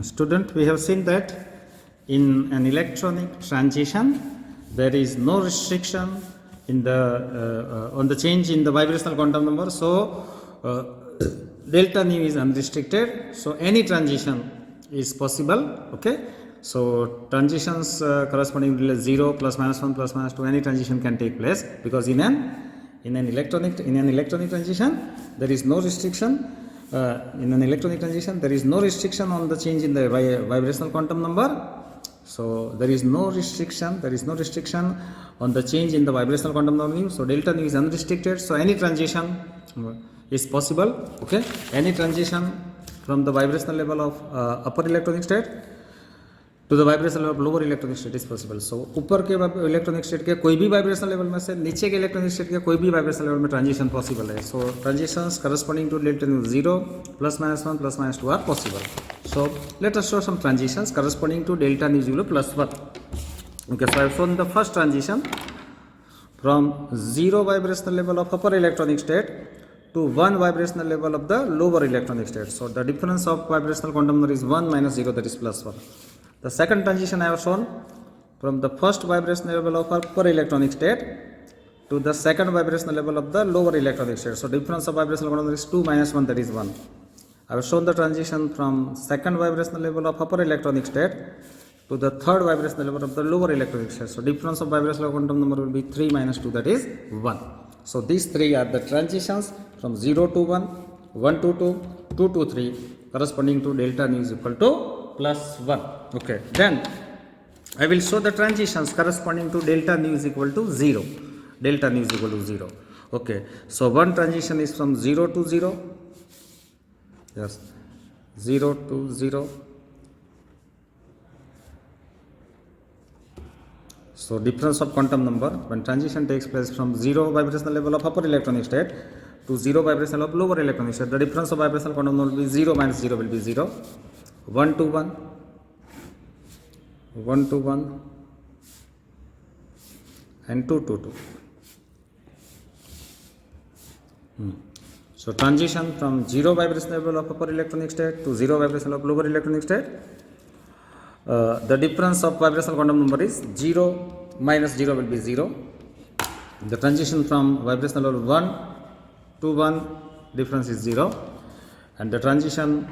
Student, we have seen that in an electronic transition, there is no restriction in the on the change in the vibrational quantum number. So delta nu is unrestricted. So any transition is possible. Okay. So transitions corresponding to 0, plus minus 1, plus minus 2, any transition can take place, because in an electronic transition there is no restriction. In an electronic transition, there is no restriction on the change in the vibrational quantum number. So there is no restriction on the change in the vibrational quantum number. So delta nu is unrestricted. So any transition is possible. Okay, any transition from the vibrational level of upper electronic state to the vibrational level of lower electronic state is possible. So ऊपर के electronic state के कोई भी vibrational level में से नीचे के electronic state के कोई भी वाइब्रेशनल लेवल में ट्रांजिशन पॉसिबल है. So transitions corresponding to delta nu 0, plus minus 1, plus minus 2 are possible. So let us show some transitions corresponding to delta nu 0 plus 1. Okay, so I have shown the first transition from 0 vibrational level of upper electronic state to 1 vibrational level of the lower electronic state. So the difference of vibrational quantum number is 1 minus 0, that is plus 1. The second transition I have shown from the first vibrational level of upper electronic state to the second vibrational level of the lower electronic state. So difference of vibrational quantum number is 2 minus 1, that is 1. I have shown the transition from second vibrational level of upper electronic state to the third vibrational level of the lower electronic state. So difference of vibrational quantum number will be 3 minus 2, that is 1. So these three are the transitions from 0 to 1, 1 to 2, 2 to 3, corresponding to delta nu is equal to plus 1. Okay, then I will show the transitions corresponding to delta nu is equal to 0. Delta nu is equal to 0. Okay, so one transition is from 0 to 0. Yes, 0 to 0. So difference of quantum number when transition takes place from 0 vibrational level of upper electronic state to 0 vibrational of lower electronic state, the difference of vibrational quantum number will be 0 minus 0 will be 0. 1 to 1, 1 to 1, and 2 to 2. So transition from 0 vibration level of upper electronic state to 0 vibration of lower electronic state, the difference of vibrational quantum number is 0 minus 0 will be 0. The transition from vibrational level 1 to 1, difference is 0, and the transition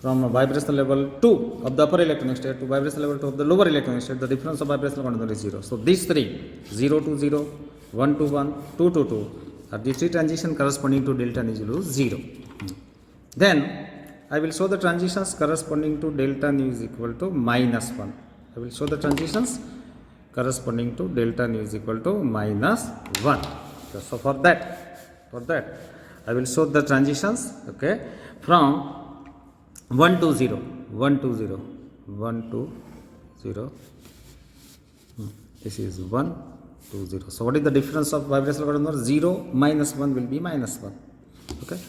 from vibrational level 2 of the upper electronic state to vibrational level 2 of the lower electronic state, the difference of vibrational quantum number is 0. So these three, 0 to 0, 1 to 1, 2 to 2, are the three transitions corresponding to delta nu is equal to 0. Then I will show the transitions corresponding to delta nu is equal to minus 1. I will show the transitions corresponding to delta nu is equal to minus 1. So for that I will show the transitions, okay, from 1 to 0, 1 to 0, 1 to 0. This is 1 to 0. So what is the difference of vibrational quantum number? 0 minus 1 will be minus 1. Okay.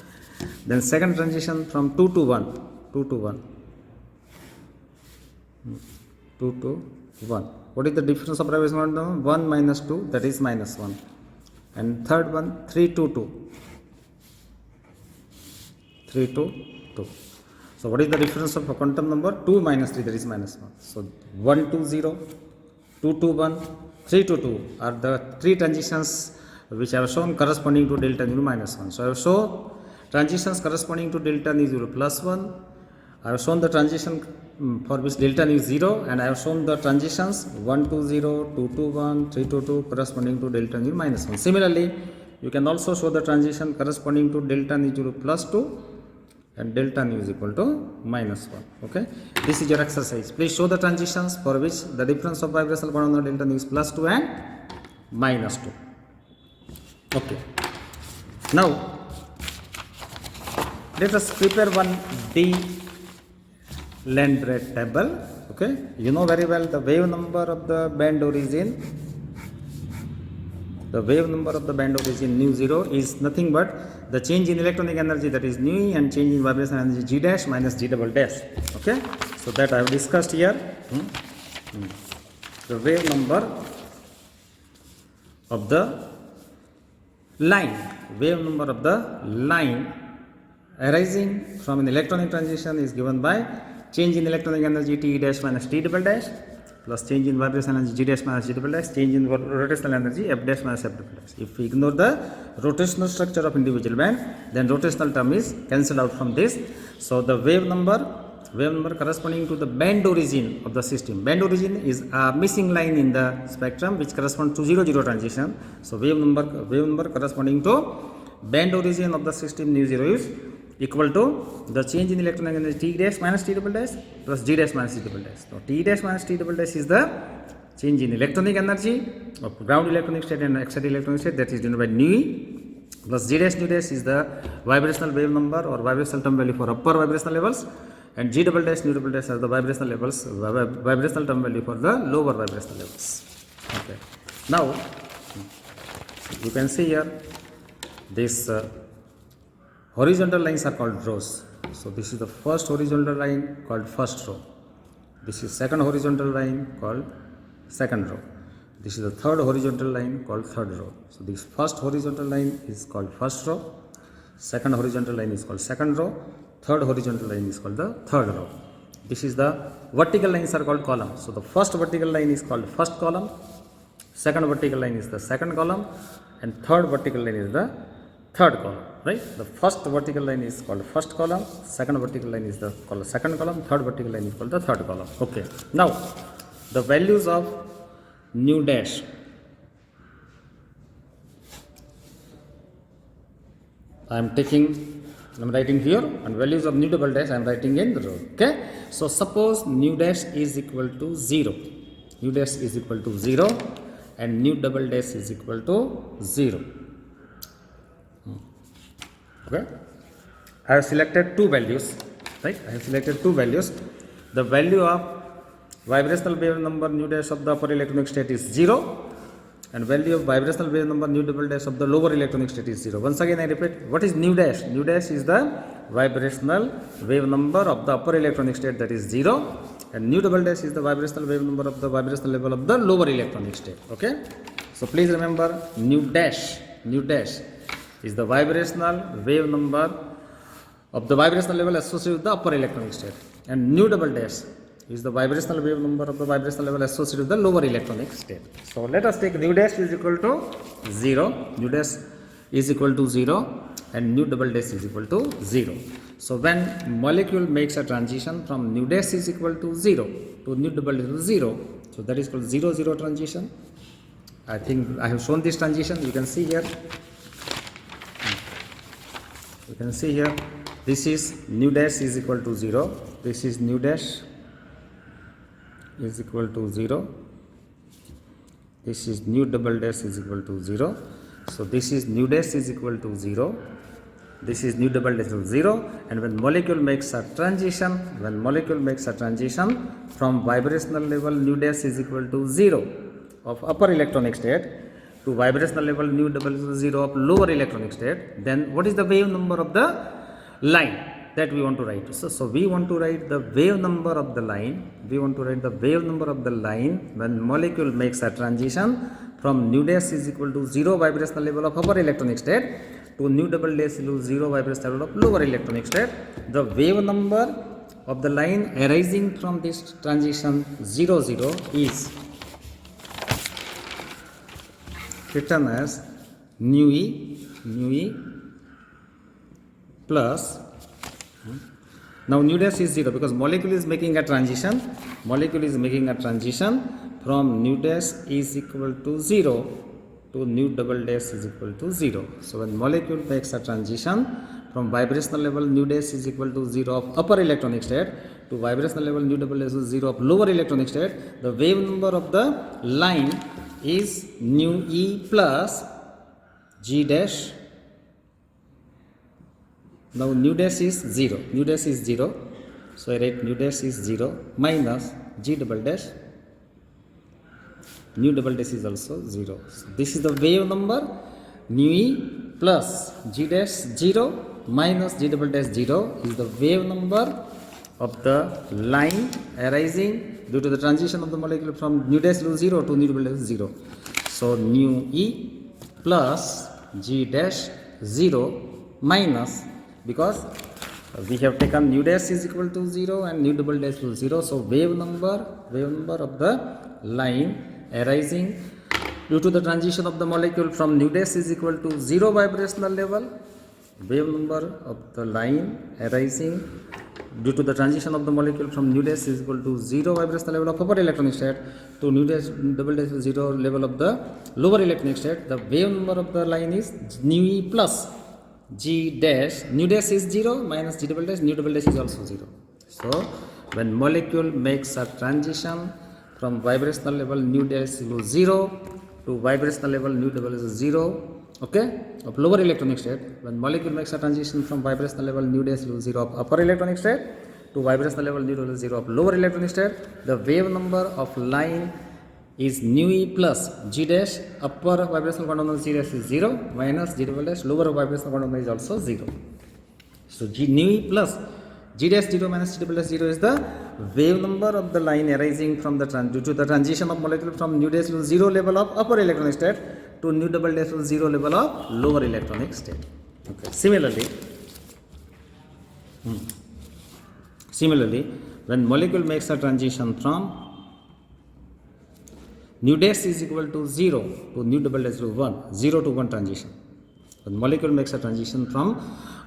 Then second transition from 2 to 1, 2 to 1, 2 to 1. What is the difference of vibrational quantum number? 1 minus 2, that is minus 1. And third one, 3 to 2, 3 to 2. So what is the difference of a quantum number? 2 minus 3, that is minus 1. So 1 to 0, 2 to 1, 3 to 2 are the three transitions which I have shown corresponding to delta nu minus 1. So I have shown transitions corresponding to delta nu 0 plus 1. I have shown the transition for which delta nu is 0, and I have shown the transitions 1 to 0, 2 to 1, 3 to 2 corresponding to delta nu minus 1. Similarly, you can also show the transition corresponding to delta nu 0 plus 2 and delta nu is equal to minus 1. Okay, this is your exercise. Please show the transitions for which the difference of vibrational quantum number delta nu is plus 2 and minus 2. Okay, now let us prepare one D Landreth table. Okay, you know very well the wave number of the band origin. The wave number of the band origin nu 0 is nothing but the change in electronic energy, that is nu, and change in vibrational energy G dash minus G double dash. Okay, so that I have discussed here. The wave number of the line, arising from an electronic transition is given by change in electronic energy T dash minus T double dash plus change in vibrational energy G dash minus G double dash, change in rotational energy F dash minus F double dash. If we ignore the rotational structure of individual band, then rotational term is cancelled out from this. So the wave number corresponding to the band origin of the system. Band origin is a missing line in the spectrum which corresponds to 0 0 transition. So wave number corresponding to band origin of the system nu 0 is equal to the change in electronic energy T dash minus T double dash plus G dash minus G double dash. So T dash minus T double dash is the change in electronic energy of ground electronic state and excited electronic state, that is denoted by nu e, plus G dash nu dash is the vibrational wave number or vibrational term value for upper vibrational levels, and G double dash nu double dash are the vibrational levels, vibrational term value for the lower vibrational levels. Okay. Now you can see here this horizontal lines are called rows. So this is the first horizontal line called first row. This is second horizontal line called second row. This is the third horizontal line called third row. So this first horizontal line is called first row, second horizontal line is called second row, third horizontal line is called the third row. This is the vertical lines are called columns. So the first vertical line is called first column, second vertical line is the second column, and third vertical line is the third column, right? The first vertical line is called first column, second vertical line is called second column, third vertical line is called the third column. Okay. Now the values of nu dash I am writing here, and values of nu double dash I am writing in the row. Okay. So suppose nu dash is equal to 0, nu dash is equal to 0 and nu double dash is equal to 0. Okay. I have selected two values, right? I have selected two values. The value of vibrational wave number nu dash of the upper electronic state is 0, and value of vibrational wave number nu double dash of the lower electronic state is 0. Once again I repeat, what is nu dash? Nu dash is the vibrational wave number of the upper electronic state, that is 0, and nu double dash is the vibrational wave number of the vibrational level of the lower electronic state. Okay. So please remember, nu dash is the vibrational wave number of the vibrational level associated with the upper electronic state, and nu double dash is the vibrational wave number of the vibrational level associated with the lower electronic state. So let us take nu dash is equal to 0, nu dash is equal to 0 and nu double dash is equal to 0. So when molecule makes a transition from nu dash is equal to 0 to nu double dash is 0, so that is called 0 0 transition. I think I have shown this transition. You can see here. You can see here, this is nu dash is equal to 0, this is nu dash is equal to 0, this is nu double dash is equal to 0. So this is nu dash is equal to 0, this is nu double dash is 0, and when molecule makes a transition, from vibrational level nu dash is equal to 0 of upper electronic state to vibrational level nu double dash is 0 of lower electronic state, then what is the wave number of the line that we want to write? So we want to write the wave number of the line. When molecule makes a transition from nu dash is equal to 0 vibrational level of upper electronic state to nu double dash is equal to 0 vibrational level of lower electronic state. The wave number of the line arising from this transition 0 0 is written as nu e plus, now nu dash is 0 because molecule is making a transition from nu dash is equal to 0 to nu double dash is equal to 0. So when molecule makes a transition from vibrational level nu dash is equal to 0 of upper electronic state to vibrational level nu double dash is 0 of lower electronic state, the wave number of the line is nu e plus G dash. Now nu dash is 0, so I write nu dash is 0 minus G double dash, nu double dash is also 0. So this is the wave number nu e plus G dash 0 minus G double dash 0 is the wave number of the line arising due to the transition of the molecule from nu dash 0 to nu double dash 0. So nu e plus G dash 0 minus, because We have taken nu dash is equal to 0 and nu double dash to 0. So wave number of the line arising due to the transition of the molecule from nu dash is equal to 0 vibrational level. Wave number of the line arising due to the transition of the molecule from nu dash is equal to 0 vibrational level of upper electronic state to nu dash double dash 0 level of the lower electronic state. The wave number of the line is nu e plus g dash. Nu dash is 0 minus g double dash. Nu double dash is also 0. So when molecule makes a transition from vibrational level nu dash is 0 to vibrational level nu double dash is 0, okay, of lower electronic state. When molecule makes a transition from vibrational level nu dash is 0 of upper electronic state to vibrational level nu double dash 0 of lower electronic state, the wave number of line is nu e plus g dash. Upper vibrational quantum number g dash is 0 minus g double dash. Lower vibrational quantum number is also 0. So nu e plus g dash 0 minus g double dash 0 is the wave number of the line arising from the due to the transition of molecule from nu dash to 0 level of upper electronic state to nu double dash to 0 level of lower electronic state. Okay. Similarly, when molecule makes a transition from nu dash is equal to 0 to nu double dash to 1, 0 to 1 transition. When molecule makes a transition from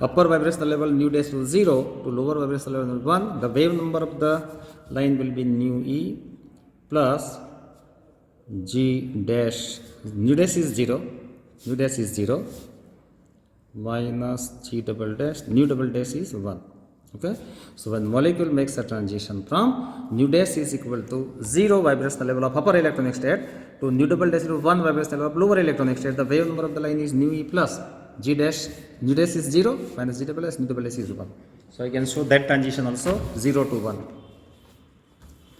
upper vibrational level nu dash to 0 to lower vibrational level 1, the wave number of the line will be nu e plus g dash. Nu dash is 0, nu dash is 0 minus g double dash. Nu double dash is 1. Okay, so when molecule makes a transition from nu dash is equal to 0 vibrational level of upper electronic state to nu double dash to 1 vibrational level of lower electronic state, the wave number of the line is nu e plus g dash. Nu dash is 0 minus g double dash. Nu double dash is 1. So I can show that transition also 0 to 1.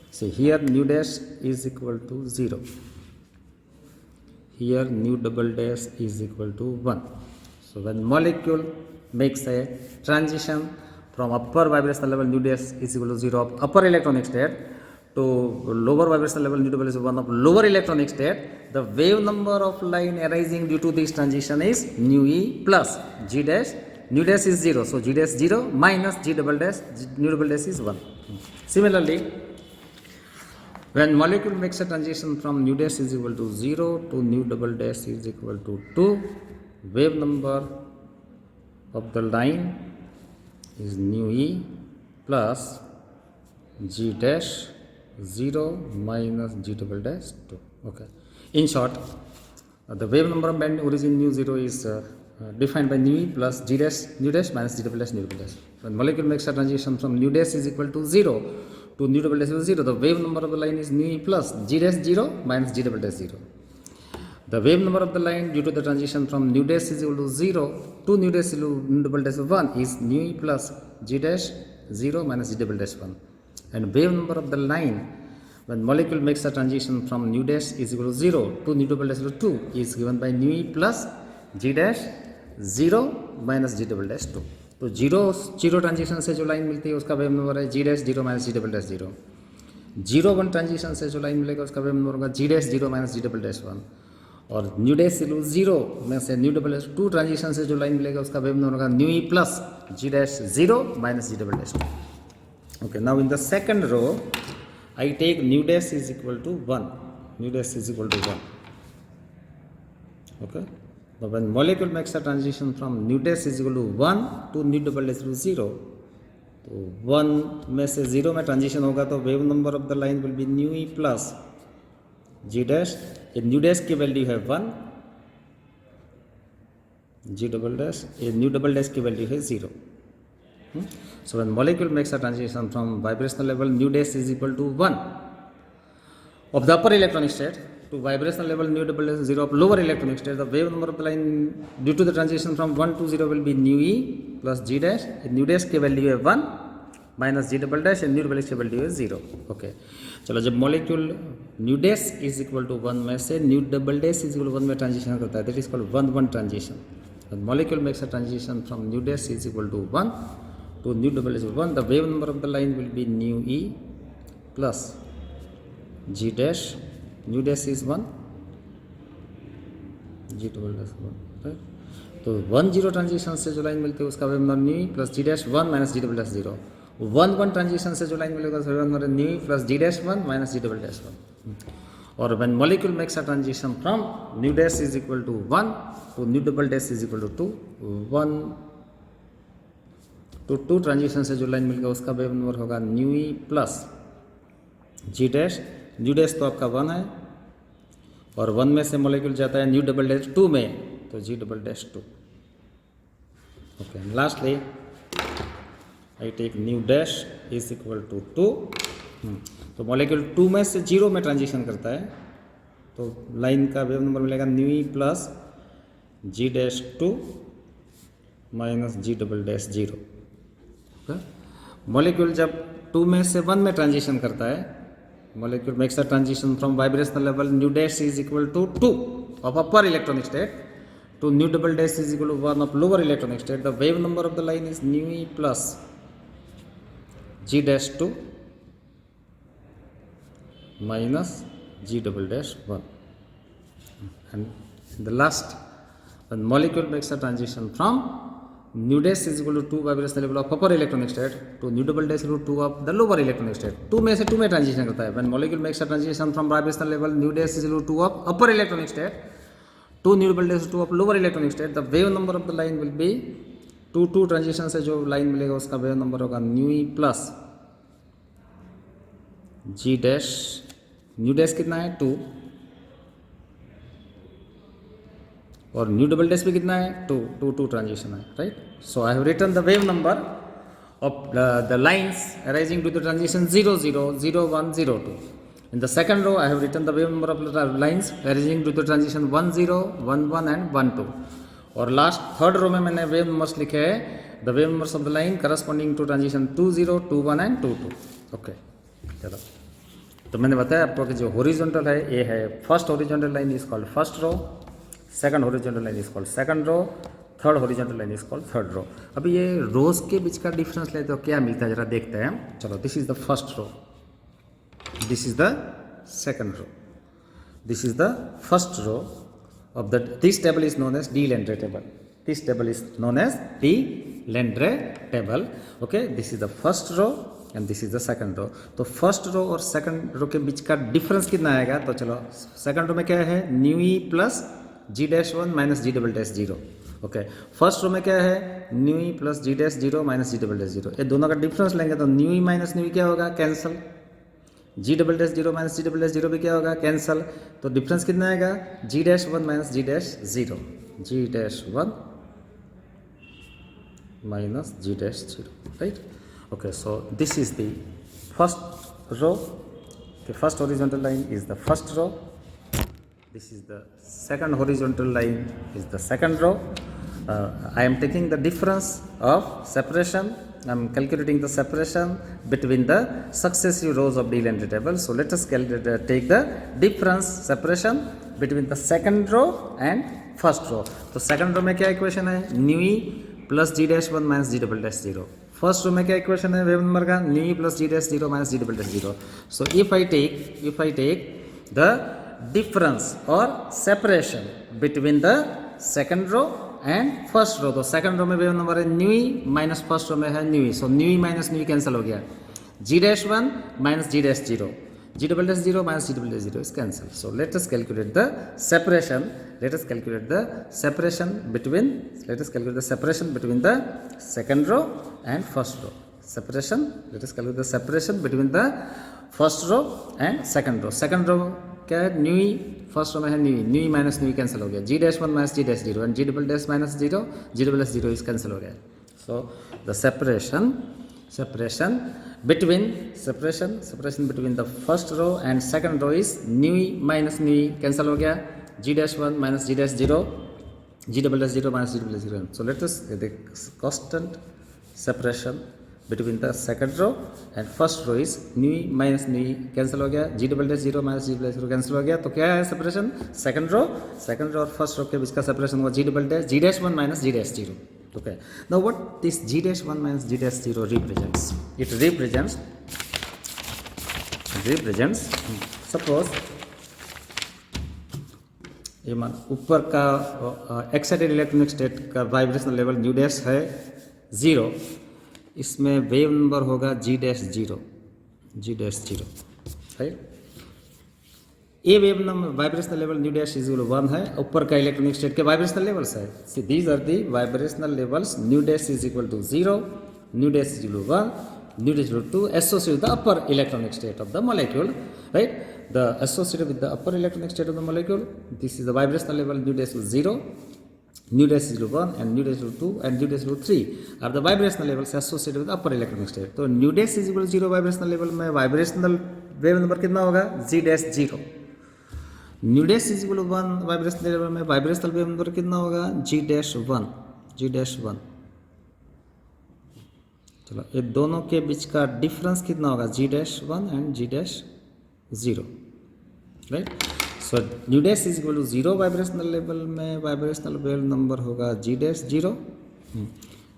So here nu dash is equal to 0. Here nu double dash is equal to 1. So when molecule makes a transition from upper vibrational level nu dash is equal to 0 of upper electronic state to lower vibrational level nu double dash is 1 of lower electronic state, the wave number of line arising due to this transition is nu e plus g dash. Nu dash is 0, so g dash 0 minus g double dash. Nu double dash is 1. Similarly, when molecule makes a transition from nu dash is equal to 0 to nu double dash is equal to 2, wave number of the line is nu e plus g dash 0 minus g double dash 2. Okay. In short, the wave number of band origin nu 0 is defined by nu e plus g dash nu dash minus g double dash nu double dash. When molecule makes a transition from nu dash is equal to 0 to nu double dash is 0, the wave number of the line is nu e plus g dash 0 minus g double dash 0. The wave number of the line due to the transition from nu dash is equal to 0 to nu dash to nu double dash 1 is nu e plus g dash 0 minus g double dash 1. And wave number of the line when molecule makes a transition from nu dash is equal to 0 to nu double dash to 2 is given by nu e plus g dash 0 minus g double dash 2. तो zero transition से जो line मिलती है उसका wave number है जी dash 0 minus G double dash 0. 0 1 transition से जो line मिलेगा उसका वेव नंबर होगा G dash 0 minus G double dash 1. और न्यू डैश 0 में से न्यू डबल डैश 2 ट्रांजिशन से जो लाइन मिलेगा उसका वेव नंबर होगा new E plus G dash 0 minus G double dash 2. Okay, now in the second row I take nu dash is equal to 1. Nu dash is equal to 1. Okay. But when molecule makes a transition from nu dash is equal to 1 to nu double dash to 0, तो 1 में से 0 में transition होगा तो wave number of the line will be nu E plus G dash. ये nu dash की value है 1, G double dash, ये न्यू डबल डैश की वैल्यू है 0. So when molecule makes a transition from vibrational level nu dash is equal to 1 of the upper electronic state to vibrational level nu double dash 0 of lower electronic state, the wave number of the line due to the transition from 1 to 0 will be nu e plus g dash. Nu dash की value है 1 minus G double dash, nu double dash की value है 0. Okay, चलो जब molecule nu dash is equal to 1 में से nu double dash is equal to 1 में transition करता है, that is called 1-1 transition. Molecule makes a transition from nu dash is equal to 1 to nu double dash 1, the wave number of the line will be nu e plus g dash. Nu dash is 1, g double dash 1, right? तो 1 0 transition से जो line मिलती है उसका wave number nu plus G dash 1 minus G double dash 0। 1 1 transition से जो line मिलेगा उसका wave number nu plus G dash 1 minus G double dash 1। और when molecule makes a transition from nu dash is equal to 1 to nu double dash is equal to 2, 1 to 2 transition से जो line मिलेगा उसका wave number होगा new plus G dash. New dash तो आपका 1 है और 1 में से मॉलिक्यूल जाता है न्यू डबल डैश 2 में, तो G double dash 2। Okay, lastly I take nu dash is equal to 2। तो मॉलिक्यूल 2 में से 0 में ट्रांजिशन करता है, तो लाइन का वेव नंबर मिलेगा new plus G dash 2 minus G double dash 0। Molecule जब 2 में से 1 में ट्रांजिशन करता है, molecule makes a transition from vibrational level nu dash is equal to 2 of upper electronic state to nu double dash is equal to 1 of lower electronic state. The wave number of the line is nu e plus g dash 2 minus g double dash 1. And the last, when molecule makes a transition from nu dash is equal to 2 vibrational level of upper electronic state to nu double dash equal to 2 of the lower electronic state. 2 में से 2 में transition करता है. When molecule makes a transition from vibrational level nu dash is equal to 2 of upper electronic state to nu double dash 2 of lower electronic state, the wave number of the line will be 2 transition से जो line मिलेगा उसका wave number होगा new ई plus G dash. New dash कितना है 2 और new double dash भी कितना है 2 ट्रांजिशन है, right. So I have written the wave number of the lines arising to the transition 0 0 0 1 0 2। In the second row I have written the wave number of the lines arising to the transition 1 0 1 1 and 1 2। और last third row में मैंने wave numbers लिखे हैं, the wave numbers of the line corresponding to transition 2 0 2 1 and 2 2। Okay, चलो, तो मैंने बताया आपको कि जो हॉरिजॉन्टल है ये है first horizontal line is called first row, second horizontal line is called second row, third horizontal line is called third row. अभी ये रोज के बीच का डिफरेंस ले तो क्या मिलता है जरा देखते हैं। चलो, this is the first row, this is the second row, this is the first row of that. This table is known as D-Landry table. This table is known as D-Landry table. Okay, this is the first row and this is the second row. तो first row और second row के बीच का difference कितना आएगा, तो चलो second row में क्या है न्यू ई plus G dash 1 minus G double dash 0। Okay, first row में क्या है न्यू ई plus G dash 0 minus G double dash 0। ये दोनों का डिफरेंस लेंगे तो nu E minus nu E क्या होगा, cancel. G double dash 0 minus G double dash 0 भी क्या होगा, कैंसल। तो डिफरेंस कितना आएगा G dash 1 minus G dash 0, ji dash 1 minus G dash 0, right. Okay, so this is the first row, the first horizontal line is the first row, this is the second horizontal line is the second row. I am taking the difference of separation. I am calculating the separation between the successive rows of D-Landry table. So let us take the difference separation between the second row and first row. तो second row में क्या equation है nu ई plus G dash 1 minus G double dash 0। First row में क्या equation है wave number का nu E plus G dash 0 minus G double dash 0। So if I take the difference or separation between the second row and first row, तो second row में wave number है nu E minus first row में है nu E. So nu E minus nu E cancel हो गया, G dash 1 minus G dash 0, G double dash 0 minus G double dash 0 is cancel. So let us calculate the separation, let us calculate the separation between the second row and first row. Let us calculate the separation between the first row and second row. Second row क्या है nu ई, first row में है nu E, nu E minus nu E cancel हो गया, G dash 1 minus G dash 0 and G double dash minus 0, G double dash 0 is cancel हो गया। So the separation between the first row and second row is nu E minus nu E cancel हो गया, G dash 1 minus G dash 0, G double dash 0 minus G double dash 0। So let us the constant separation between the second row and first row is nu E minus nu E cancel हो गया, जी double dash 0 minus G double dash 0 cancel हो गया। तो क्या है separation, second row और first row के बीच का सेपरेशन हुआ G double dash, G dash 1 minus G dash 0। Okay, now what this G dash 1 minus G dash 0 represents? It represents suppose ये मान ऊपर का एक्साइटेड इलेक्ट्रॉनिक स्टेट का वाइब्रेशनल लेवल न्यू डैश है 0, इसमें वेव नंबर होगा G dash zero, right. A wave number vibrational level nu dash is 1 है, ऊपर का इलेक्ट्रॉनिक स्टेट के वाइब्रेशनल लेवल्स है। See these are the vibrational levels, nu dash is equal to 0, nu dash is equal to 1, nu dash is equal to associated with the upper electronic state of the molecule, right? The associated with the upper electronic state of the molecule, this is the vibrational level new dash is 0, new dash is 1 and new dash is 2 and new dash is 3 are the vibrational levels associated with the upper electronic state. तो new dash is equal to 0 vibrational level में vibrational wave number कितना होगा g dash 0, new dash is equal to 1 vibrational level में vibrational wave number कितना होगा g dash 1. चलो ये दोनों के बीच का डिफरेंस कितना होगा g dash 1 and g dash 0, right. So nu dash is equal to 0 vibrational level में वाइब्रेशनल वेव नंबर होगा g dash 0,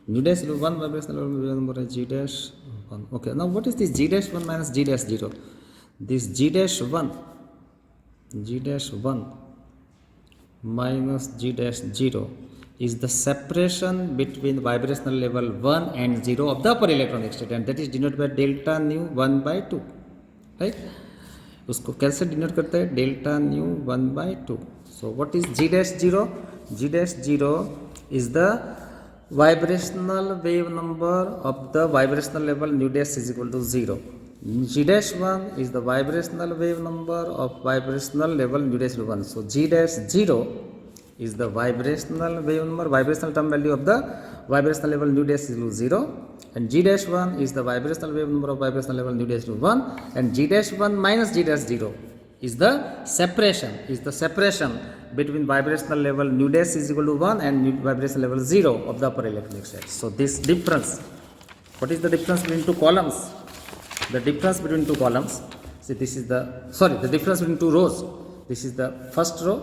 nu dash 1 vibrational level में वेव नंबर है g dash 1. Okay, now what is this g dash 1 minus g dash 0? This g dash 1 minus g dash 0 is the separation between vibrational level 1 and 0 of the upper electronic state, and that is denoted by delta nu 1 by 2, right? उसको कैसे denote करते हैं? Delta nu 1 by 2. So what is g dash 0? g dash 0 is the vibrational wave number of the vibrational level nu dash is equal to 0. g dash 1 is the vibrational wave number of vibrational level nu dash 1. So g dash 0 is the vibrational wave number, vibrational term value of the vibrational level nu dash is equal to 0, and g dash 1 is the vibrational wave number of vibrational level nu dash is 1, and g dash 1 minus g dash 0 is the separation between vibrational level nu dash is equal to 1 and vibrational level 0 of the upper electronic state. So this difference, what is the difference between two columns? The difference between two columns, see this is the difference between two rows. This is the first row,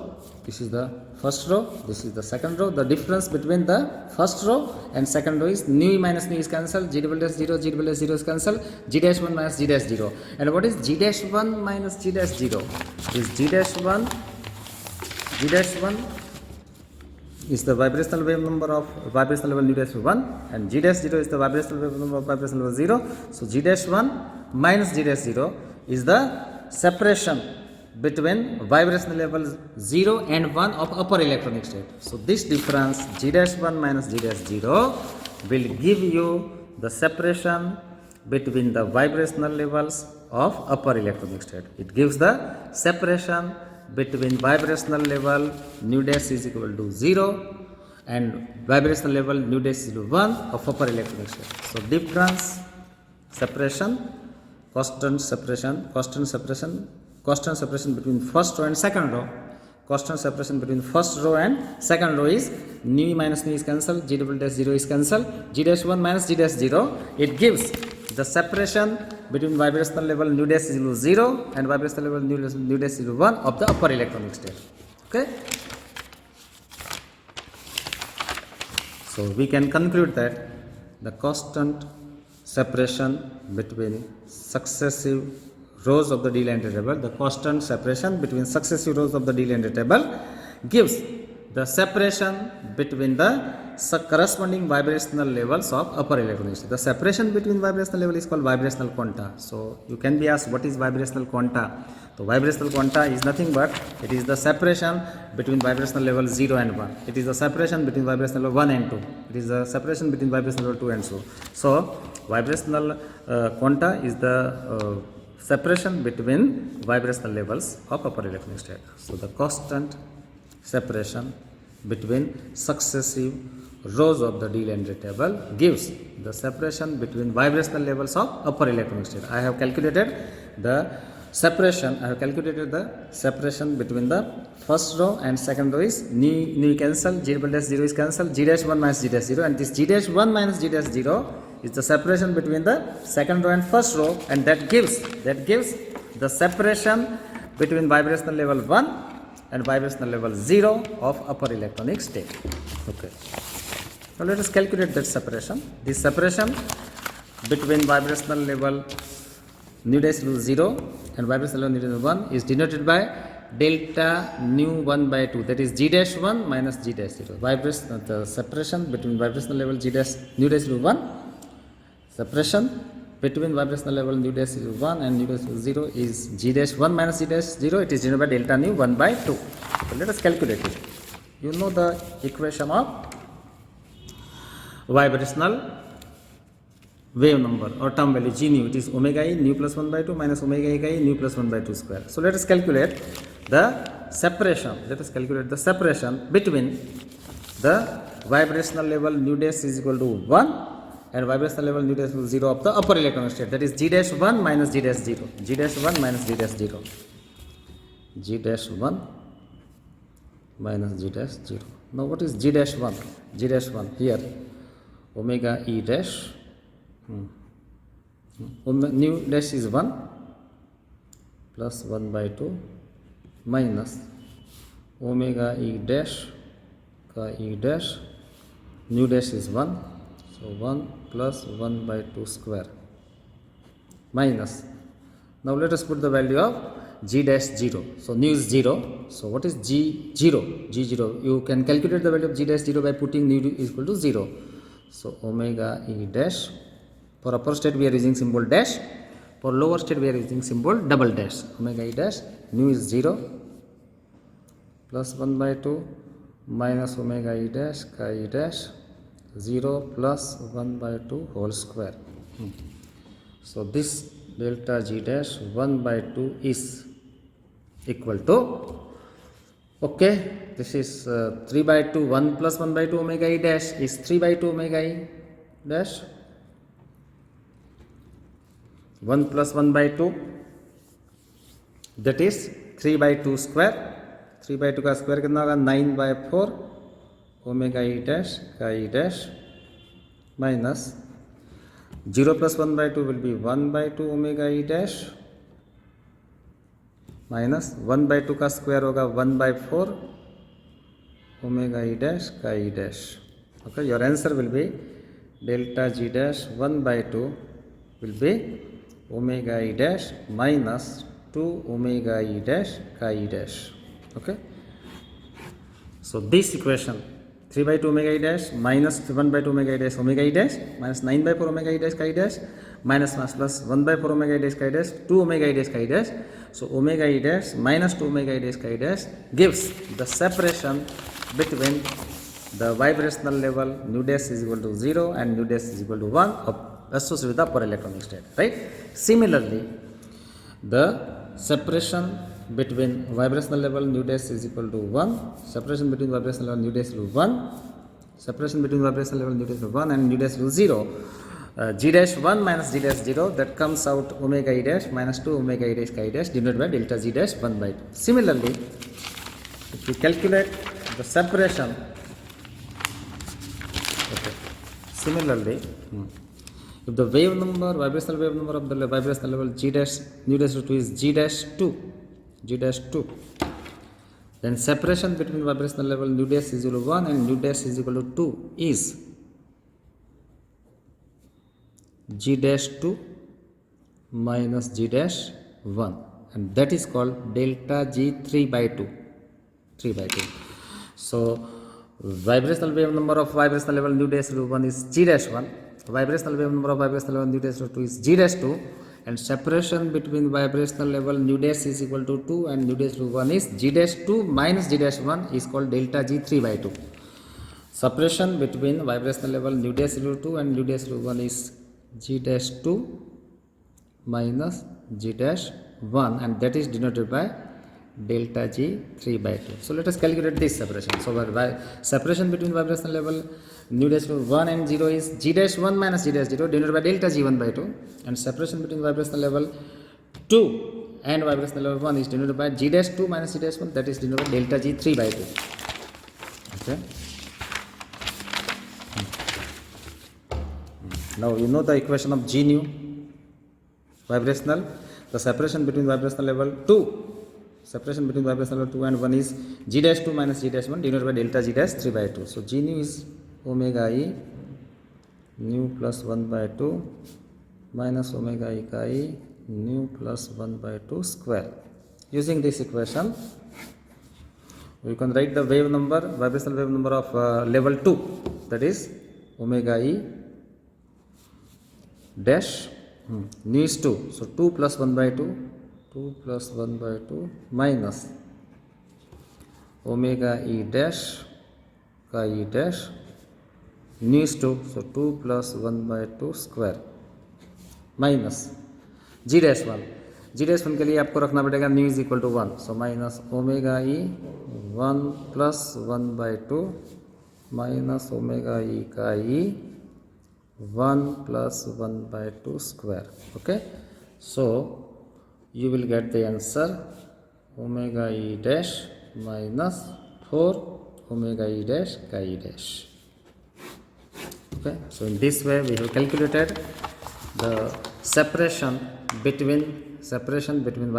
this is the first row, this is the second row. The difference between the first row and second row is nu minus nu is cancelled, g double dash 0 is cancelled, g dash 1 minus g dash 0. And what is g dash 1 minus g dash 0? Is g dash 1 is the vibrational wave number of vibrational level nu dash 1, and g dash 0 is the vibrational wave number of vibrational level 0. So g dash 1 minus g dash 0 is the separation between vibrational level 0 and 1 of upper electronic state. So this difference g dash 1 minus g dash 0 will give you the separation between the vibrational levels of upper electronic state. It gives the separation between vibrational level nu dash is equal to 0 and vibrational level nu dash is equal to 1 of upper electronic state. So difference, separation, constant separation between first row and second row. Constant separation between first row and second row is nu minus nu is cancelled, g double dash 0 is cancelled, g dash 1 minus g dash 0. It gives the separation between vibrational level nu dash is equal to 0 and vibrational level nu dash is equal to 1 of the upper electronic state. Okay. So we can conclude that the constant separation between successive rows of the D-length table, the constant separation between successive rows of the D-length table gives the separation between the corresponding vibrational levels of upper electronic state. The separation between vibrational level is called vibrational quanta. So you can be asked what is vibrational quanta. So vibrational quanta is nothing but it is the separation between vibrational level 0 and 1. It is the separation between vibrational level 1 and 2. It is the separation between vibrational level 2 and so. So vibrational quanta is the separation between vibrational levels of upper electronic state. So the constant separation between successive rows of the D-length table gives the separation between vibrational levels of upper electronic state. I have calculated the separation between the first row and second row is nu cancel, g double dash 0 is cancelled, g dash 1 minus g dash 0, and this g dash 1 minus g dash 0 is the separation between the second row and first row, and that gives the separation between vibrational level 1 and vibrational level 0 of upper electronic state. Okay. Now let us calculate that separation. This separation between vibrational level nu dash 0 and vibrational level nu dash 1 is denoted by delta nu 1 by 2, that is g dash 1 minus g dash 0. Vibration, the separation between vibrational level g dash nu dash 1, separation between vibrational level nu dash 1 and nu dash 0 is g dash 1 minus g dash 0. It is denoted by delta nu 1 by 2. So let us calculate it. You know the equation of vibrational wave number or term value g nu. It is omega e nu plus 1 by 2 minus omega e nu plus 1 by 2 square. So let us calculate the separation. Let us calculate the separation between the vibrational level nu dash is equal to 1 and vibrational level nu dash is 0 of the upper electron state. That is g dash 1 minus g dash 0. G dash 1 minus g dash 0. G dash 1 minus g dash 0. Now what is g dash 1? G dash 1 here omega e dash nu dash is 1 plus 1 by 2 minus omega e dash ka e dash nu dash is 1, so 1 plus 1 by 2 square minus, now let us put the value of g dash 0. So nu is 0, so what is g0? G0, you can calculate the value of g dash 0 by putting nu is equal to 0. So omega e dash, for upper state we are using symbol dash, for lower state we are using symbol double dash. Omega e dash nu is 0 plus 1 by 2 minus omega e dash ka e dash 0 plus 1 by 2 whole square. So this delta g dash 1 by 2 is equal to, okay, this is 3 by 2, 1 plus 1 by 2 omega e dash is 3 by 2 omega e dash, 1 plus 1 by 2, that is 3 by 2 square. 3 by 2 का square कितना होगा? 9 by 4 omega E dash का ई dash minus 0 plus 1 by 2 will be 1 by 2 omega E dash minus 1 by 2 का square होगा 1 by 4 omega E dash का ई dash. Okay, your answer will be delta g dash 1 by 2 will be omega e dash minus 2 omega e dash ka e dash. Okay, so this equation 3 by 2 omega e dash minus 1 by 2 omega e dash minus 9 by 4 omega e dash chi dash minus plus 1 by 4 omega e dash chi dash 2 omega e dash chi dash. So omega e dash minus 2 omega e dash chi dash gives the separation between the vibrational level nu dash is equal to 0 and nu dash is equal to 1 associated with the upper electronic state, right? Similarly, the separation between vibrational level nu dash is equal to 1, separation between vibrational level nu dash is equal to 1, separation between vibrational level nu dash is equal to 1 and nu dash is equal to 0, g dash 1 minus g dash 0, that comes out omega e dash minus 2 omega e dash chi dash denoted by delta g dash 1 by 2. Similarly, if we calculate the separation, okay, similarly, if the wave number, vibrational wave number of the vibrational level g dash nu dash 2 is g dash 2, then separation between vibrational level nu dash is equal to 1 and nu dash is equal to 2 is g dash 2 minus g dash 1, and that is called delta g 3 by 2. So vibrational wave number of vibrational level nu dash 1 is g dash 1, vibrational wave number of vibrational level nu dash 2 is g dash 2, and separation between vibrational level nu dash is equal to 2 and nu dash 1 is g dash 2 minus g dash 1 is called delta g 3 by 2. Separation between vibrational level nu dash 2 and nu dash 1 is g dash 2 minus g dash 1, and that is denoted by delta g 3 by 2. So let us calculate this separation. So separation between vibrational level nu dash 1 and 0 is g dash 1 minus g dash 0 denoted by delta g 1 by 2, and separation between vibrational level 2 and vibrational level 1 is denoted by g dash 2 minus g dash 1, that is denoted by delta g 3 by 2. Okay, now you know the equation of g nu vibrational, the separation between vibrational level 2, separation between vibrational level 2 and 1 is g dash 2 minus g dash 1 denoted by delta g dash 3 by 2. So g nu is omega e nu plus 1 by 2 minus omega e chi nu plus 1 by 2 square using this equation we can write the wave number, vibrational wave number of level 2, that is omega e dash nu is 2, so 2 plus 1 by 2 minus omega e dash ka e dash nu is 2, so 2 plus 1 by 2 square minus g dash 1 के लिए आपको रखना पड़ेगा nu is equal to 1, so minus omega E 1 plus 1 by 2 minus omega E का E 1 plus 1 by 2 square. Okay, so you will get the answer omega e dash minus 4 omega e dash chi e dash. Okay, so in this way we have calculated the separation between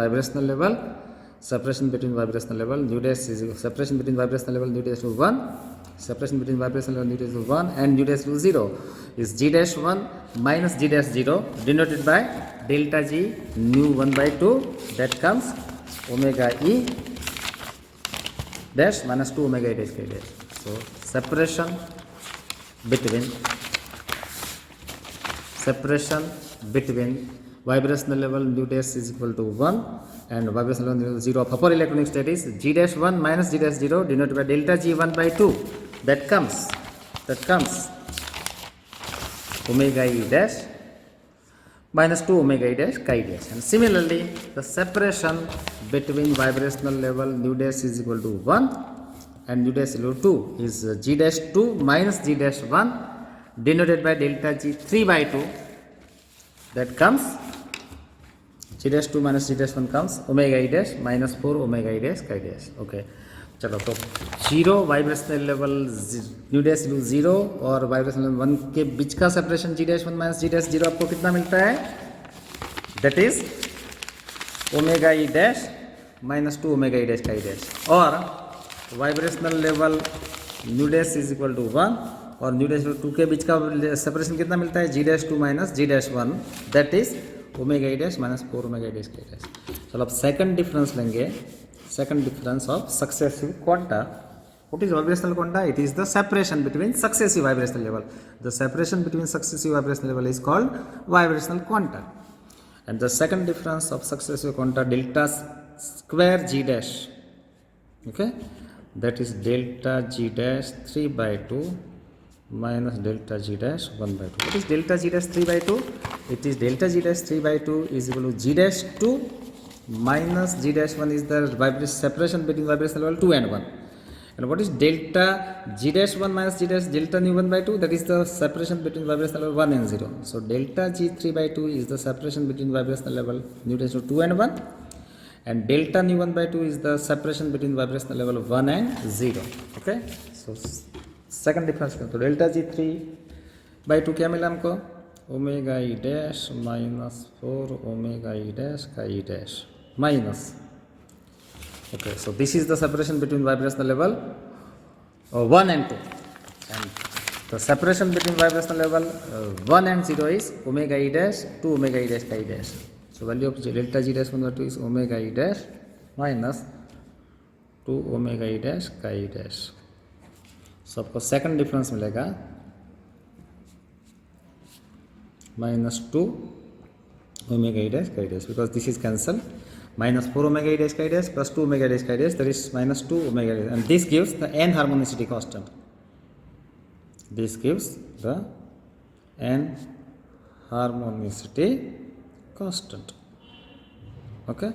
vibrational level nu dash is separation between vibrational level nu dash to 1, separation between vibrational level nu dash to 1 and nu dash to 0 is g dash 1 minus g dash 0 denoted by delta g nu 1 by 2, that comes omega e dash minus 2 omega e dash k dash. So separation between vibrational level nu dash is equal to 1 and vibrational level 0 of upper electronic state is g dash 1 minus g dash 0 denoted by delta g 1 by 2, that comes omega e dash minus 2 omega e dash chi dash. And similarly the separation between vibrational level nu dash is equal to 1 and nu dash is equal to 2 is g dash 2 minus g dash 1 denoted by delta g 3 by 2, that comes g dash 2 minus g dash 1 comes omega e dash minus 4 omega e dash chi dash. Okay, चलो तो 0 vibrational level nu dash 0 और vibrational 1 के बीच का separation g dash 1 minus g dash 0 आपको कितना मिलता है, that is omega e dash minus 2 omega e dash chi dash, और vibrational level nu dash is equal to 1 और न्यू डैश 2 के बीच का सेपरेशन कितना मिलता है, g dash 2 minus g dash 1, that is omega e dash minus 4 omega e dash chi dash. चलो अब second difference लेंगे, second difference of successive quanta. What is vibrational quanta? It is the separation between successive vibrational level. The separation between successive vibrational level is called vibrational quanta. And the second difference of successive quanta, delta square g dash, okay, that is delta g dash 3 by 2 minus delta g dash 1 by 2. What is delta g dash 3 by 2? It is delta g dash 3 by 2 is equal to g dash 2 minus g dash 1 is the separation between vibrational level 2 and 1. And what is delta g dash 1 minus g dash delta nu 1 by 2? That is the separation between vibrational level 1 and 0. So delta g 3 by 2 is the separation between vibrational level nu dash 2 and 1, and delta nu 1 by 2 is the separation between vibrational level 1 and 0. Okay, so second difference, तो delta g 3 by 2 क्या मिला हमको, omega e dash minus 4 omega e dash chi e dash minus. Okay, so this is the separation between vibrational level 1 and 2, and the separation between vibrational level 1 and 0 is omega e dash 2 omega e dash chi dash. So value of delta g dash 1 by 2 is omega e dash minus 2 omega e dash chi dash. So आपको second difference मिलेगा minus 2 omega e dash chi dash, because this is cancelled, minus 4 omega e dash chi dash plus 2 omega e dash chi dash, that is minus 2 omega e dash, and this gives the n harmonicity constant. This gives the n harmonicity constant. Okay,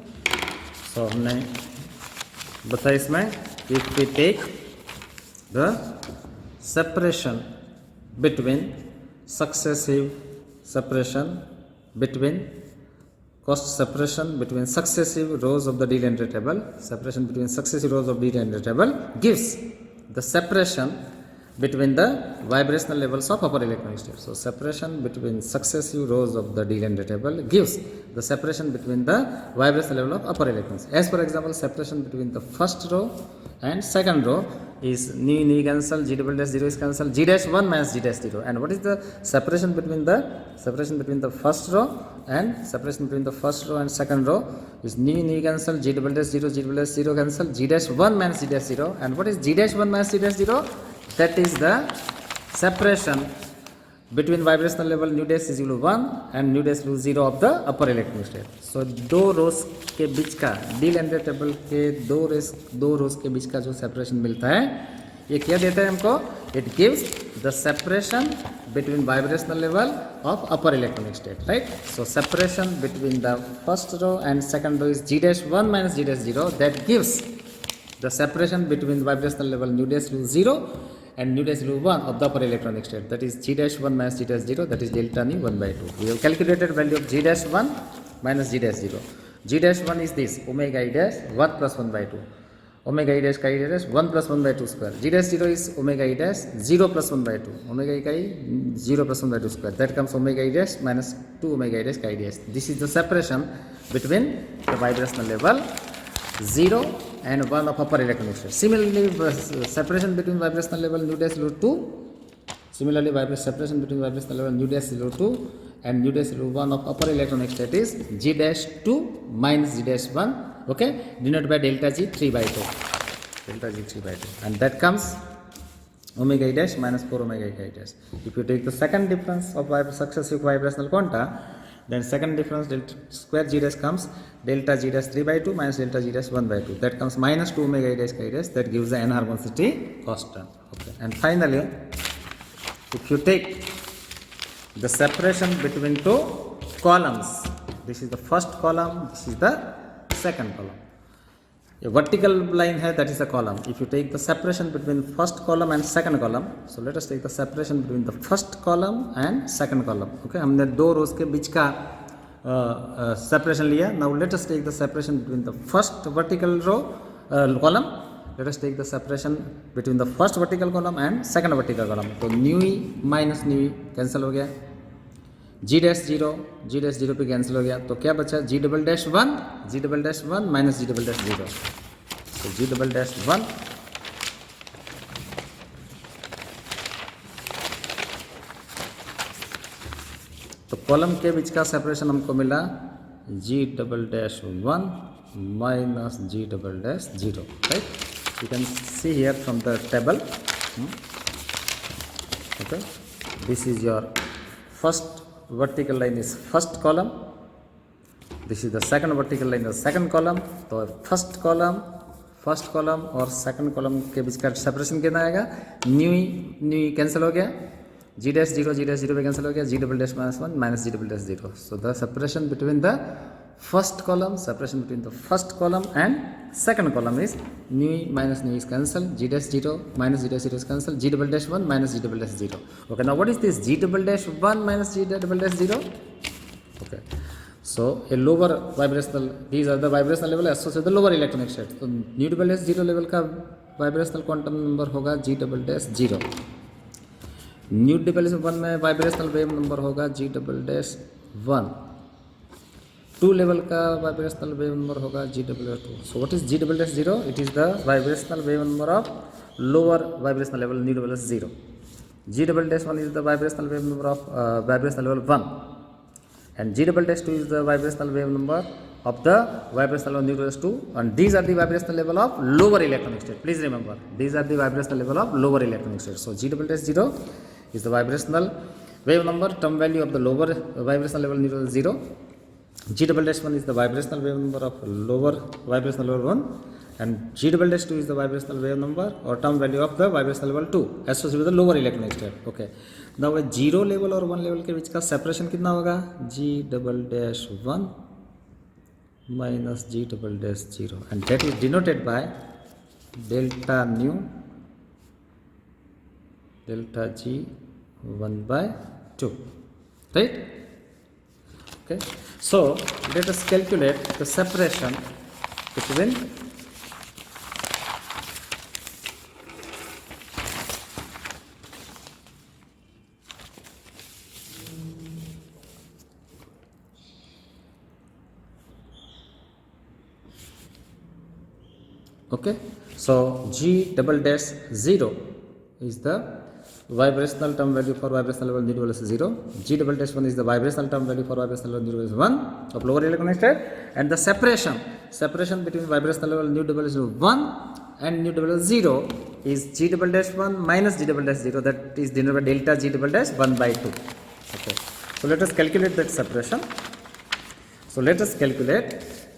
so हमने बताया इसमें if we take the separation between successive separation between successive rows of the D-Lambda table, separation between successive rows of D-Lambda table gives the separation between the vibrational levels of upper electronic state. So separation between successive rows of the D-Lambda table gives the separation between the vibrational level of upper electrons. As for example, separation between the first row and second row is nu cancel, g double dash 0 is cancel, g dash 1 minus g dash 0. And what is the separation between the first row and second row is nu cancel, g double dash 0, g double dash 0 cancel, g dash 1 minus g dash 0. And what is g dash 1 minus g dash 0? That is the separation between vibrational level nu dash is equal to 1 and nu dash is equal to 0 of the upper electronic state. So दो रोज के बीच का D lambda table के दो रोज के बीच का जो separation मिलता है ये क्या देता है हमको? It gives the separation between vibrational level of upper electronic state, right? So separation between the first row and second row is g dash 1 minus g dash 0. That gives the separation between vibrational level nu dash is 0 and nu dash is 1 of the upper electronic state. That is g dash 1 minus g dash 0. That is delta nu 1 by 2. We have calculated value of g dash 1 minus g dash 0. G dash 1 is this omega I dash 1 plus 1 by 2. Omega I dash chi dash 1 plus 1 by 2 square. G dash 0 is omega I dash 0 plus 1 by 2. Omega I chi 0 plus 1 by 2 square. That comes omega I dash minus 2 omega I dash chi dash. This is the separation between the vibrational level 0 and 1 of upper electronic state. Similarly, separation between vibrational level nu dash 2. Similarly, separation between vibrational level nu dash 2 and nu dash 1 of upper electronic state is g dash 2 minus g dash 1. Okay, denoted by delta g 3 by 2. Delta g 3 by 2. And that comes omega I dash minus 4 omega I dash. If you take the second difference of successive vibrational quanta, then second difference delta square g dash comes delta g dash 3 by 2 minus delta g dash 1 by 2. That comes minus 2 omega I dash chi dash. That gives the n-harmonicity constant. Okay. And finally, if you take the separation between two columns, this is the first column, this is the second column. A vertical line here, that is a column. If you take the separation between first column and second column, so let us take the separation between the first column and second column. Okay, हमने दो रोज के बीच का separation लिया. Now let us take the separation between the first vertical row column. Let us take the separation between the first vertical column and second vertical column. तो nu minus nu cancel हो गया. g dash 0 पे cancel हो गया. तो क्या बचा? g double dash 1 minus g double dash 0. So g double dash 1 तो कॉलम के बीच का सेपरेशन हमको मिला g double dash 1 minus g double dash 0, right? You can see here from the table. Okay, this is your first vertical line is first column, this is the second vertical line is second column. तो first column और second column के बीच का separation कितना आएगा? New cancel हो गया, g dash 0 पे cancel हो गया, g double dash minus g double dash 0. So the separation between the first column and second column is nu minus nu is cancelled, g dash 0 minus g dash 0 is cancelled, g double dash 1 minus g double dash 0. Okay, now what is this g double dash 1 minus g double dash 0? Okay, so a lower vibrational, these are the vibrational level associated with the lower electronic state. So nu double dash 0 level का vibrational quantum number होगा g double dash 0. nu double dash 1 में vibrational wave number होगा g double dash 1. 2 level का vibrational wave number होगा g double dash 2. So what is g double dash 0? It is the vibrational wave number of lower vibrational level nu double dash 0. g double dash 1 is the vibrational wave number of vibrational level 1, and g double dash 2 is the vibrational wave number of the vibrational level nu double dash 2, and these are the vibrational level of lower electronic state. Please remember, these are the vibrational level of lower electronic state. So g double dash 0 is the vibrational wave number, term value of the lower vibrational level nu double dash 0. g double dash 1 is the vibrational wave number of lower vibrational level 1, and g double dash 2 is the vibrational wave number or term value of the vibrational level 2 associated with the lower electronic state. Okay, now a 0 level और 1 level के बीच का separation कितना होगा? g double dash 1 minus g double dash 0, and that is denoted by delta nu delta g 1 by 2, right? Okay, so let us calculate the separation between Okay, so G double dash 0 is the vibrational term value for vibrational level new double dash 0. G double dash 1 is the vibrational term value for vibrational level new double dash 1 of lower electronic state, and the separation between vibrational level new double dash 1 and new double dash 0 is G double dash 1 minus G double dash 0, that is denoted by delta G double dash 1 by 2. Okay, so let us calculate that separation. So let us calculate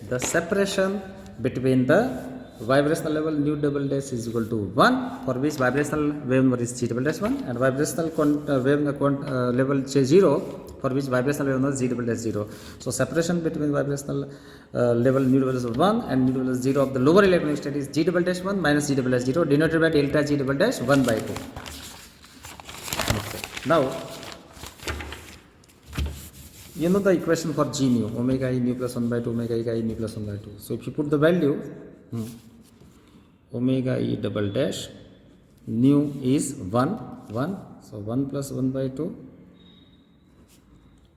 the separation between the vibrational level nu double dash is equal to 1, for which vibrational wave number is G double dash 1, and vibrational wave level 0, for which vibrational wave number is G double dash 0. So separation between vibrational level nu double dash 1 and nu double dash 0 of the lower electronic state is G double dash 1 minus G double dash 0, denoted by delta G double dash 1 by 2. Okay. Now you know the equation for G nu, omega E nu plus 1 by 2, omega E nu plus 1 by 2. So if you put the value, omega E double dash nu is 1, so 1 plus 1 by 2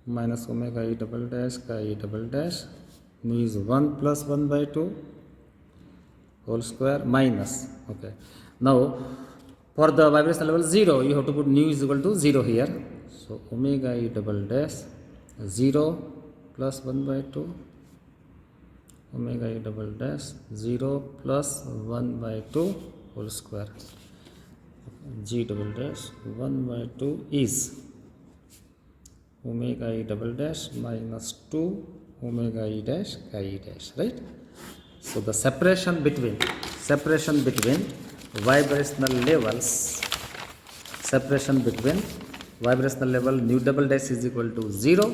minus omega E double dash chi E double dash nu is 1 plus 1 by 2 whole square minus. Okay, now for the vibration level 0 you have to put nu is equal to 0 here, so omega E double dash 0 plus 1 by 2 omega E double dash 0 plus 1 by 2 whole square. G double dash 1 by 2 is omega E double dash minus 2 omega E dash chi E dash, right? So the separation between vibrational levels, vibrational level nu double dash is equal to 0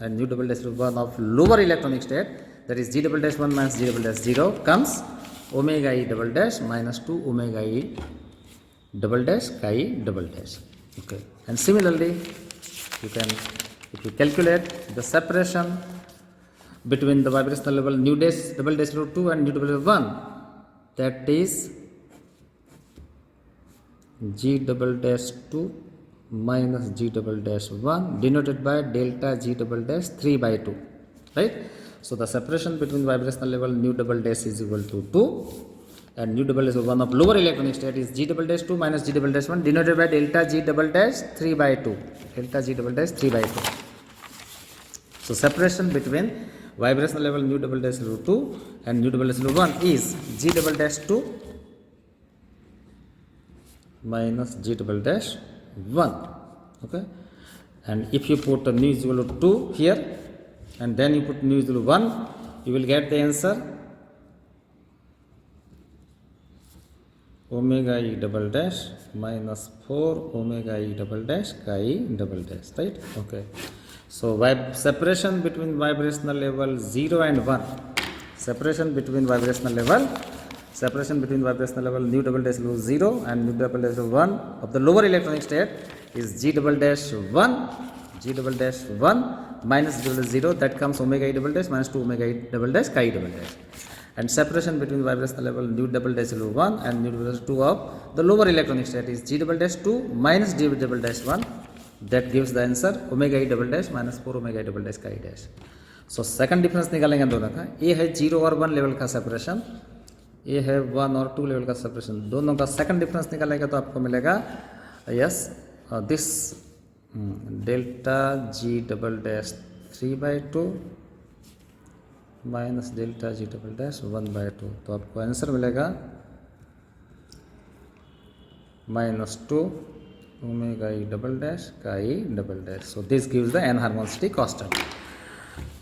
and nu double dash is 1 of lower electronic state, that is G double dash 1 minus G double dash 0, comes omega E double dash minus 2 omega E double dash chi E double dash. Okay, and similarly you can, if you calculate the separation between the vibrational level nu dash double dash 2 and nu double dash 1, that is G double dash 2 minus G double dash 1, denoted by delta G double dash 3 by 2, right? So the separation between vibrational level nu double dash is equal to 2 and nu double dash 1 of lower electronic state is G double dash 2 minus G double dash 1, denoted by delta G double dash 3 by 2, delta G double dash 3 by 2. So separation between vibrational level nu double dash 2 and nu double dash 1 is G double dash 2 minus G double dash 1. Okay, and if you put nu is equal to 2 here and then you put nu is equal to 1, you will get the answer omega E double dash minus 4 omega E double dash chi E double dash, right? Okay, so separation between vibrational level 0 and 1, separation between vibrational level nu double dash 0 and nu double dash 1 of the lower electronic state is G double dash 1 minus G double dash 0, that comes omega E double dash minus 2 omega E double dash chi E double dash. And separation between vibrational level nu double dash 1 and nu double dash 2 of the lower electronic state is G double dash 2 minus G double dash 1, that gives the answer omega E double dash minus 4 omega E double dash chi E dash. So second difference निकालेंगे दोनों का, ये है 0 और 1 level का separation, ये है 1 और 2 लेवल का सेपरेशन, दोनों का सेकंड डिफरेंस निकालेंगे तो आपको मिलेगा yes this delta G double dash 3 by 2 minus delta G double dash 1 by 2, तो आपको आंसर मिलेगा minus 2 omega E double dash chi E double dash. So this gives the n-harmonicity constant.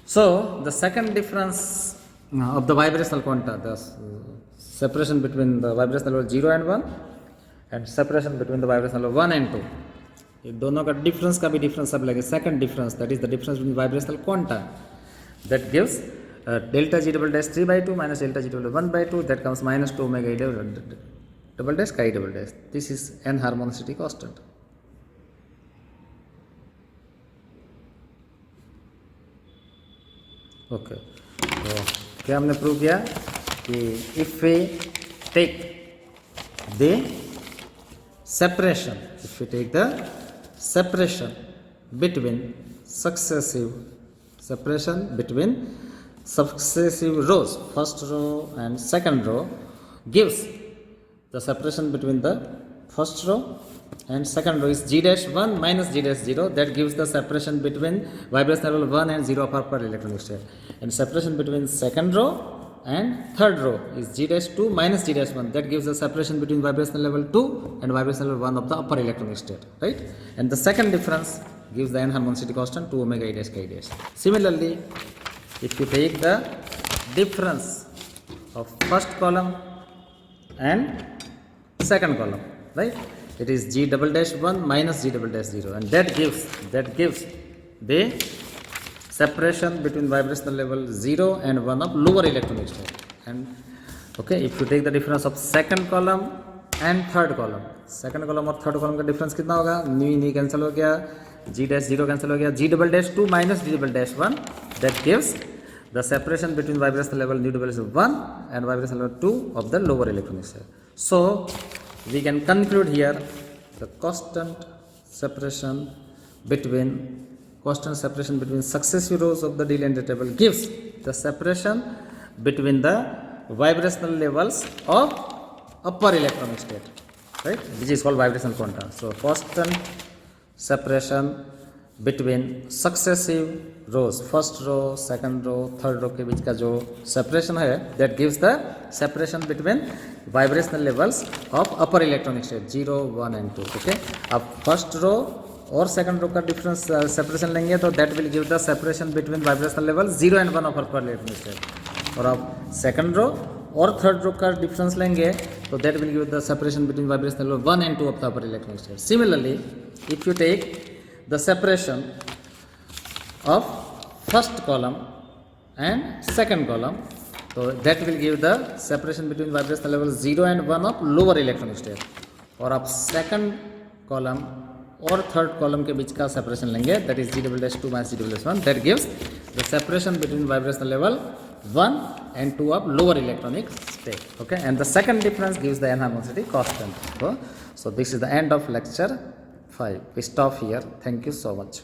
So the second difference of the vibrational quanta, the separation between the vibrational level 0 and 1 and separation between the vibrational level 1 and 2, ये दोनों का difference का भी difference सब लगे, second difference that is the difference between vibrational quanta that gives delta G double dash 3 by 2 minus delta G double dash 1 by 2, that comes minus 2 omega E double dash chi double dash. This is n-harmonicity constant. Okay, तो क्या हमने prove किया कि if we take the separation, between successive rows, first row and second row, gives the separation between the first row and second row is g dash 1 minus g dash 0. That gives the separation between vibration level 1 and 0 of upper electronic state. And separation between second row and third row is g dash 2 minus g dash 1. That gives the separation between vibration level 2 and vibration level 1 of the upper electronic state, right? And the second difference gives the n-harmonicity constant 2 omega e dash k dash. Similarly, if you take the difference of first column and second column, right? It is g double dash 1 minus g double dash 0, and that gives the separation between vibrational level 0 and 1 of lower electronic state. And okay, if you take the difference of second column and third column, second column और third column का difference कितना होगा? नी cancel हो गया, g dash 0 cancel हो गया, g double dash 2 minus g double dash 1, that gives the separation between vibrational level nu double dash 1 and vibrational level 2 of the lower electronic state. So we can conclude here the constant separation between successive rows of the D length table gives the separation between the vibrational levels of upper electronic state, right, which is called vibrational quanta. So constant separation between successive rows, first row, second row, third row के बीच का जो separation है, that gives the separation between vibrational levels of upper electronic state 0, 1 and 2. Okay, अब first row और second row का difference separation लेंगे तो that will give the separation between vibrational level 0 and 1 of upper electronic state. और अब second row और third row का difference लेंगे तो that will give the separation between vibrational level 1 and 2 of the upper electronic state. Similarly, if you take the separation of first column and second column, so that will give the separation between vibrational level 0 and 1 of lower electronic state. और आप second column और third column के बीच का separation लेंगे, that is g double dash 2 minus g double dash 1, that gives the separation between vibrational level 1 and 2 of lower electronic state. Okay, and the second difference gives the n-harmonicity constant. So this is the end of lecture 5. We stop here. Thank you so much.